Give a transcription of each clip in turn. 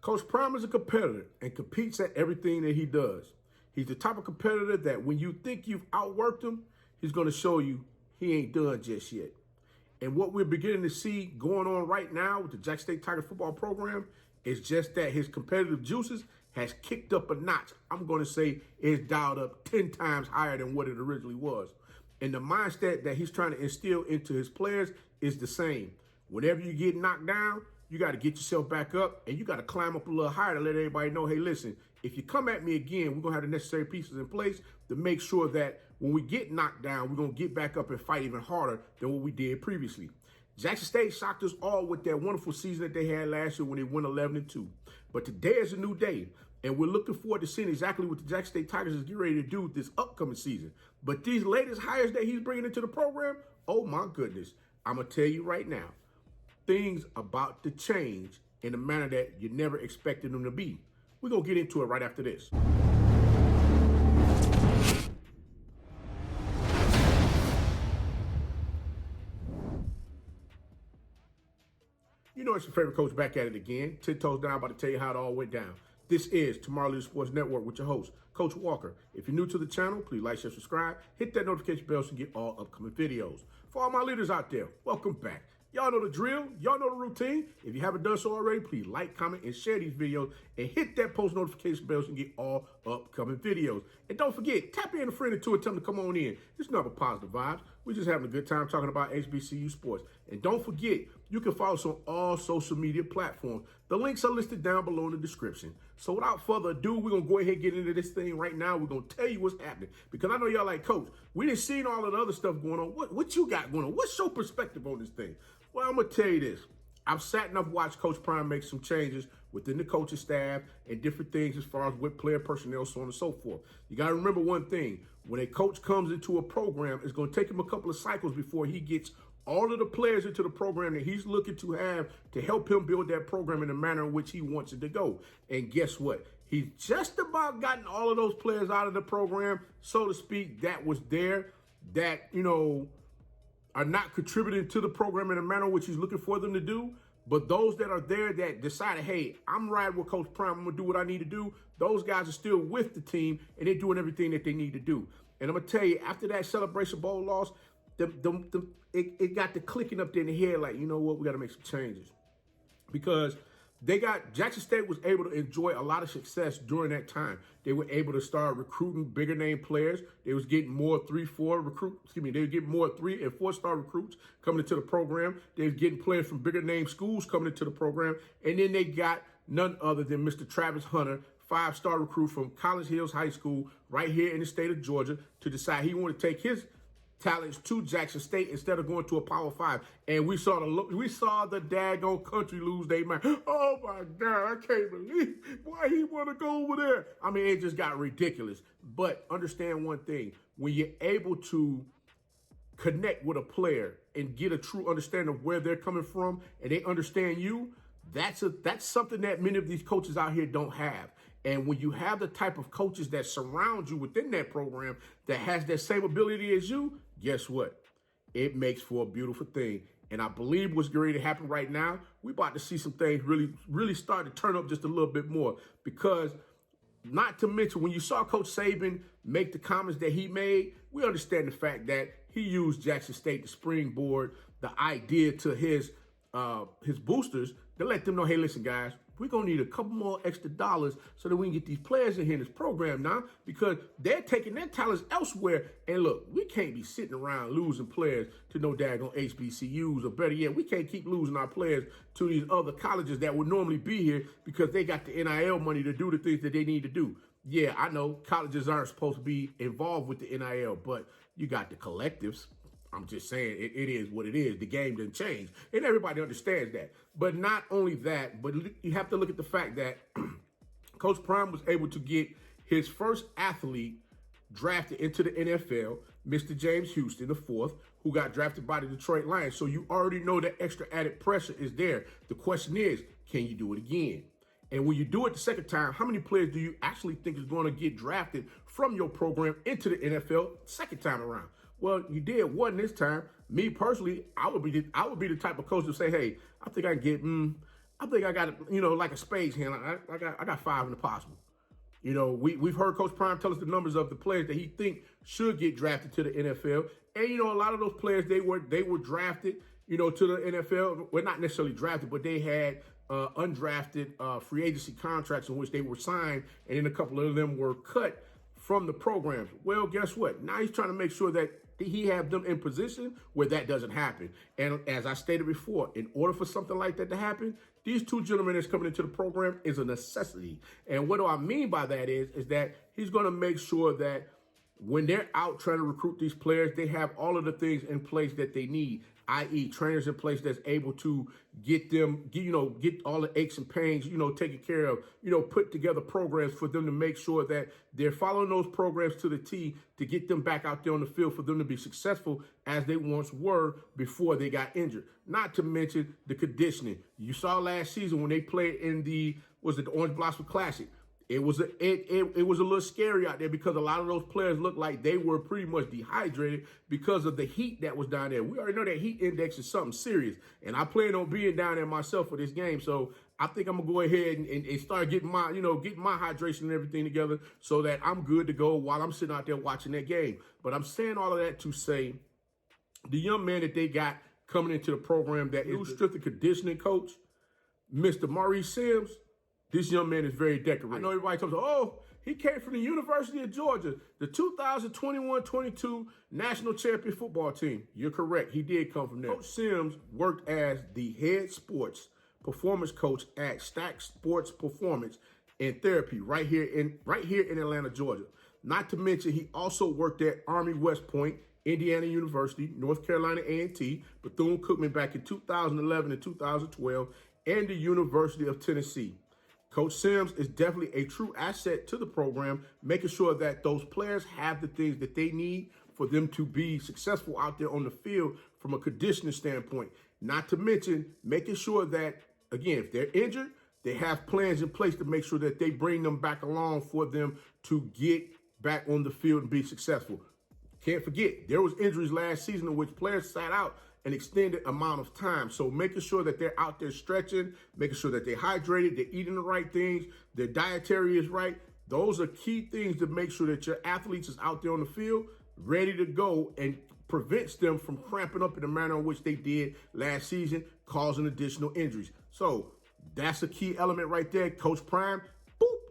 Coach Prme is a competitor and competes at everything that he does. He's the type of competitor that when you think you've outworked him, he's going to show you he ain't done just yet. And what we're beginning to see going on right now with the Jackson State Tigers football program is just that his competitive juices has kicked up a notch. I'm going to say it's dialed up 10 times higher than what it originally was. And the mindset that he's trying to instill into his players is the same. Whenever you get knocked down, you got to get yourself back up and you got to climb up a little higher to let everybody know, hey, listen, if you come at me again, we're going to have the necessary pieces in place to make sure that when we get knocked down, we're going to get back up and fight even harder than what we did previously. Jackson State shocked us all with that wonderful season that they had last year when they went 11-2. But today is a new day, and we're looking forward to seeing exactly what the Jackson State Tigers is getting ready to do this upcoming season. But these latest hires that he's bringing into the program, oh my goodness, I'm going to tell you right now, things about to change in a manner that you never expected them to be. We're going to get into it right after this. You know it's your favorite coach back at it again. 10 toes down, about to tell you how it all went down. This is Tomorrow Leader Sports Network with your host, Coach Walker. If you're new to the channel, please like, share, subscribe. Hit that notification bell so you get all upcoming videos. For all my leaders out there, welcome back. Y'all know the drill. Y'all know the routine. If you haven't done so already, please like, comment, and share these videos. And hit that post notification bell so you get all upcoming videos. And don't forget, tap in a friend or two and tell them to come on in. It's nothing but positive vibes. We're just having a good time talking about HBCU sports. And don't forget, you can follow us on all social media platforms. The links are listed down below in the description. So without further ado, we're going to go ahead and get into this thing right now. We're going to tell you what's happening. Because I know y'all like, Coach, we didn't see all of the other stuff going on. What you got going on? What's your perspective on this thing? Well, I'm going to tell you this. I've sat and I've watched Coach Prme make some changes within the coaching staff and different things as far as with player personnel, so on and so forth. You got to remember one thing. When a coach comes into a program, it's going to take him a couple of cycles before he gets all of the players into the program that he's looking to have to help him build that program in the manner in which he wants it to go. And guess what? He's just about gotten all of those players out of the program, so to speak, that was there, that, you know, are not contributing to the program in a manner in which he's looking for them to do. But those that are there that decided, hey, I'm riding with Coach Prme, I'm going to do what I need to do, those guys are still with the team, and they're doing everything that they need to do. And I'm going to tell you, after that Celebration Bowl loss, it got the clicking up there in the head like, you know what, we got to make some changes. Because Jackson State was able to enjoy a lot of success during that time. They were able to start recruiting bigger name players. They was getting more 3 and 4 star recruits coming into the program. They was getting players from bigger name schools coming into the program. And then they got none other than Mr. Travis Hunter, 5-star recruit from College Hills High School right here in the state of Georgia, to decide he wanted to take his talents to Jackson State instead of going to a Power 5. And we saw the daggone country lose their mind. Oh my God, I can't believe why he want to go over there. I mean, it just got ridiculous. But understand one thing, when you're able to connect with a player and get a true understanding of where they're coming from and they understand you, that's something that many of these coaches out here don't have. And when you have the type of coaches that surround you within that program that has that same ability as you, guess what? It makes for a beautiful thing. And I believe what's going to happen right now, we're about to see some things really start to turn up just a little bit more. Because not to mention, when you saw Coach Saban make the comments that he made, we understand the fact that he used Jackson State to springboard the idea to his boosters to let them know, hey, listen, guys, we're going to need a couple more extra dollars so that we can get these players in here in this program now, because they're taking their talents elsewhere. And look, we can't be sitting around losing players to no daggone HBCUs, or better yet, we can't keep losing our players to these other colleges that would normally be here because they got the NIL money to do the things that they need to do. Yeah, I know colleges aren't supposed to be involved with the NIL, but you got the collectives. I'm just saying it is what it is. The game didn't change. And everybody understands that. But not only that, but you have to look at the fact that Coach Prme was able to get his first athlete drafted into the NFL, Mr. James Houston, the 4th, who got drafted by the Detroit Lions. So you already know that extra added pressure is there. The question is, can you do it again? And when you do it the second time, how many players do you actually think is going to get drafted from your program into the NFL second time around? Well, you did one this time. Me personally, I would be the type of coach to say, hey, I think I can get I think I got, like a spades hand. I got 5 in the possible. We've heard Coach Prime tell us the numbers of the players that he think should get drafted to the NFL. And, a lot of those players, they were drafted, to the NFL. Well, not necessarily drafted, but they had undrafted free agency contracts in which they were signed, and then a couple of them were cut from the programs. Well, guess what? Now he's trying to make sure that he have them in position where that doesn't happen. And as I stated before, in order for something like that to happen, these 2 gentlemen that's coming into the program is a necessity. And what do I mean by that is that he's going to make sure that when they're out trying to recruit these players, they have all of the things in place that they need, i.e. trainers in place that's able to get them, get all the aches and pains, taken care of, put together programs for them to make sure that they're following those programs to the T to get them back out there on the field for them to be successful as they once were before they got injured. Not to mention the conditioning. You saw last season when they played in the Orange Blossom Classic. It was a little scary out there because a lot of those players looked like they were pretty much dehydrated because of the heat that was down there. We already know that heat index is something serious, and I plan on being down there myself for this game. So I think I'm gonna go ahead and start getting my hydration and everything together so that I'm good to go while I'm sitting out there watching that game. But I'm saying all of that to say the young man that they got coming into the program that is strength and conditioning coach, Mr. Maurice Sims. This young man is very decorated. I know everybody talks about, he came from the University of Georgia, the 2021-22 national champion football team. You're correct. He did come from there. Coach Sims worked as the head sports performance coach at Stack Sports Performance and Therapy right here in Atlanta, Georgia. Not to mention, he also worked at Army West Point, Indiana University, North Carolina A&T, Bethune-Cookman back in 2011 and 2012, and the University of Tennessee. Coach Sims is definitely a true asset to the program, making sure that those players have the things that they need for them to be successful out there on the field from a conditioning standpoint. Not to mention making sure that, again, if they're injured, they have plans in place to make sure that they bring them back along for them to get back on the field and be successful. Can't forget, there was injuries last season in which players sat out an extended amount of time. So making sure that they're out there stretching, making sure that they're hydrated, they're eating the right things, their dietary is right. Those are key things to make sure that your athletes is out there on the field ready to go and prevents them from cramping up in the manner in which they did last season, causing additional injuries. So that's a key element right there. Coach Prime,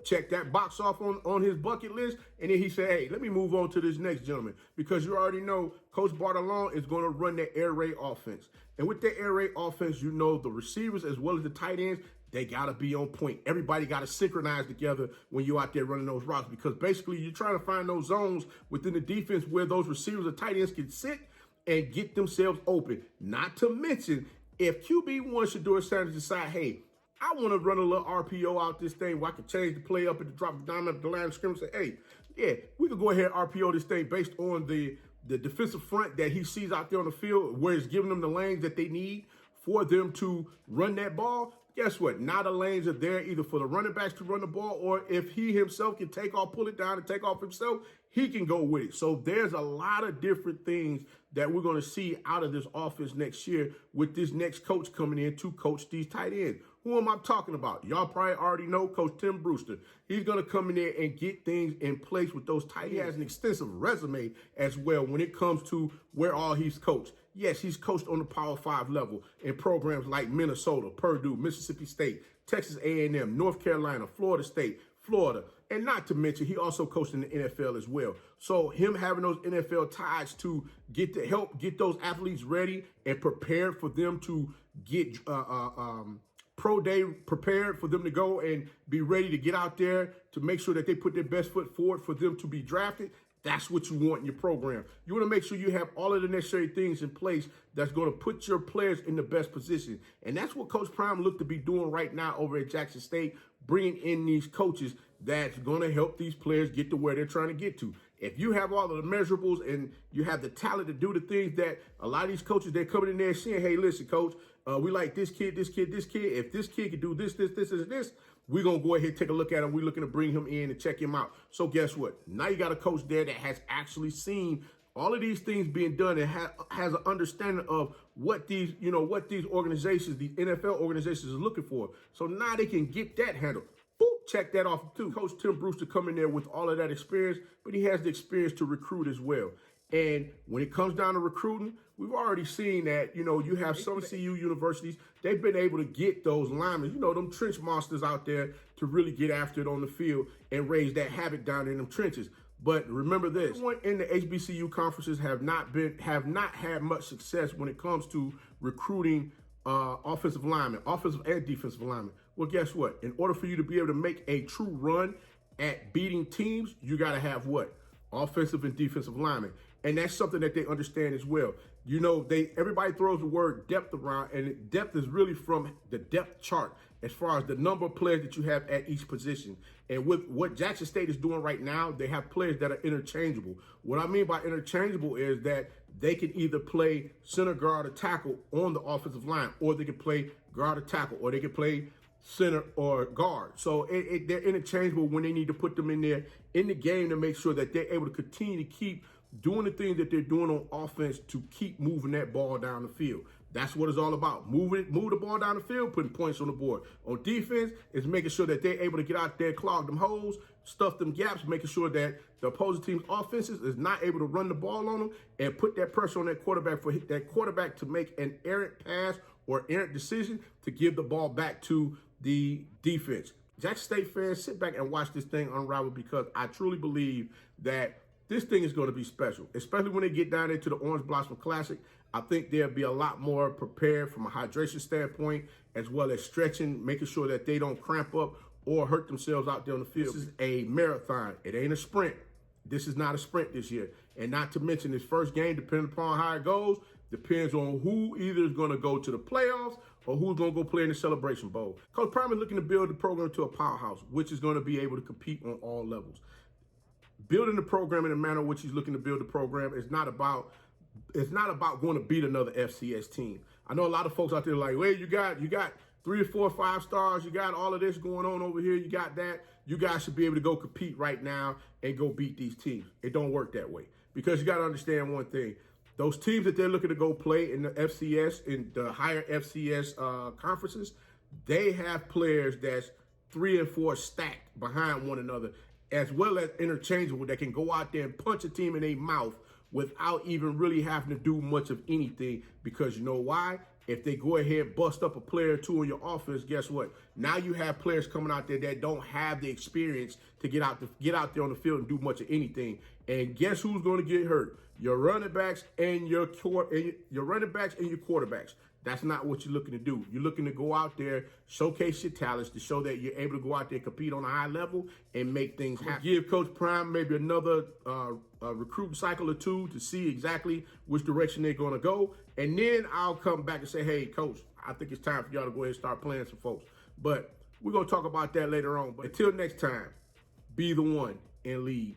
check that box off on his bucket list. And then he said, hey, let me move on to this next gentleman, because you already know Coach Bartolone is going to run that air raid offense. And with that air raid offense, the receivers as well as the tight ends, they got to be on point. Everybody got to synchronize together when you're out there running those routes, because basically you're trying to find those zones within the defense where those receivers or tight ends can sit and get themselves open. Not to mention, if QB1 should do a Sanders decide, hey, I want to run a little RPO out this thing where I can change the play up at the drop down at the line of scrimmage and say, hey, yeah, we could go ahead and RPO this thing based on the defensive front that he sees out there on the field, where it's giving them the lanes that they need for them to run that ball. Guess what? Now the lanes are there either for the running backs to run the ball, or if he himself can take off, pull it down and take off himself, he can go with it. So there's a lot of different things that we're going to see out of this offense next year with this next coach coming in to coach these tight ends. Who am I talking about? Y'all probably already know Coach Tim Brewster. He's going to come in there and get things in place with those tight ends. He has an extensive resume as well when it comes to where all he's coached. Yes, he's coached on the Power 5 level in programs like Minnesota, Purdue, Mississippi State, Texas A&M, North Carolina, Florida State, Florida, and not to mention he also coached in the NFL as well. So him having those NFL ties to help get those athletes ready and prepared for them to get pro day prepared for them to go and be ready to get out there to make sure that they put their best foot forward for them to be drafted. That's what you want in your program. You want to make sure you have all of the necessary things in place that's going to put your players in the best position. And that's what Coach Prime looked to be doing right now over at Jackson State, bringing in these coaches that's going to help these players get to where they're trying to get to. If you have all of the measurables and you have the talent to do the things that a lot of these coaches, they're coming in there saying, hey, listen, coach, we like this kid, this kid, this kid. If this kid can do this, and this, we're going to go ahead and take a look at him. We're looking to bring him in and check him out. So guess what? Now you got a coach there that has actually seen All of these things being done and has an understanding of what these, what these organizations, the NFL organizations are looking for. So now they can get that handled. Boop, check that off too. Coach Tim Brewster coming there with all of that experience, but he has the experience to recruit as well. And when it comes down to recruiting, we've already seen that, you have some HBCU universities, they've been able to get those linemen, them trench monsters out there to really get after it on the field and raise that havoc down in them trenches. But remember this, everyone in the HBCU conferences have not had much success when it comes to recruiting offensive linemen, offensive and defensive linemen. Well, guess what? In order for you to be able to make a true run at beating teams, you got to have what? Offensive and defensive linemen. And that's something that they understand as well. Everybody throws the word depth around, and depth is really from the depth chart as far as the number of players that you have at each position. And with what Jackson State is doing right now, they have players that are interchangeable. What I mean by interchangeable is that they can either play center, guard, or tackle on the offensive line, or they can play guard or tackle, or they can play center or guard. So they're interchangeable when they need to put them in there in the game to make sure that they're able to continue to keep doing the things that they're doing on offense to keep moving that ball down the field. That's what it's all about. Move the ball down the field, putting points on the board. On defense, it's making sure that they're able to get out there, clog them holes, stuff them gaps, making sure that the opposing team's offenses is not able to run the ball on them and put that pressure on that quarterback for that quarterback to make an errant pass or errant decision to give the ball back to the defense. Jackson State fans, sit back and watch this thing unravel, because I truly believe that this thing is going to be special, especially when they get down into the Orange Blossom Classic. I think they'll be a lot more prepared from a hydration standpoint, as well as stretching, making sure that they don't cramp up or hurt themselves out there on the field. This is a marathon. It ain't a sprint. This is not a sprint this year. And not to mention, this first game, depending upon how it goes, depends on who either is going to go to the playoffs or who's going to go play in the Celebration Bowl. Coach Prme is looking to build the program to a powerhouse, which is going to be able to compete on all levels. Building the program in the manner in which he's looking to build the program is not about going to beat another FCS team. I know a lot of folks out there like, well, you got 3 or 4 or 5 stars, you got all of this going on over here, you got that. You guys should be able to go compete right now and go beat these teams. It don't work that way, because you got to understand one thing. Those teams that they're looking to go play in the FCS, in the higher FCS conferences, they have players that's 3 and 4 stacked behind one another, as well as interchangeable, that can go out there and punch a team in their mouth without even really having to do much of anything. Because you know why? If they go ahead and bust up a player or two on your offense, guess what? Now you have players coming out there that don't have the experience to get out there on the field and do much of anything. And guess who's going to get hurt? Your running backs and your quarterbacks. That's not what you're looking to do. You're looking to go out there, showcase your talents, to show that you're able to go out there, compete on a high level, and make things happen. Give Coach Prme maybe another recruiting cycle or two to see exactly which direction they're going to go. And then I'll come back and say, hey, Coach, I think it's time for y'all to go ahead and start playing some folks. But we're going to talk about that later on. But until next time, be the one and lead.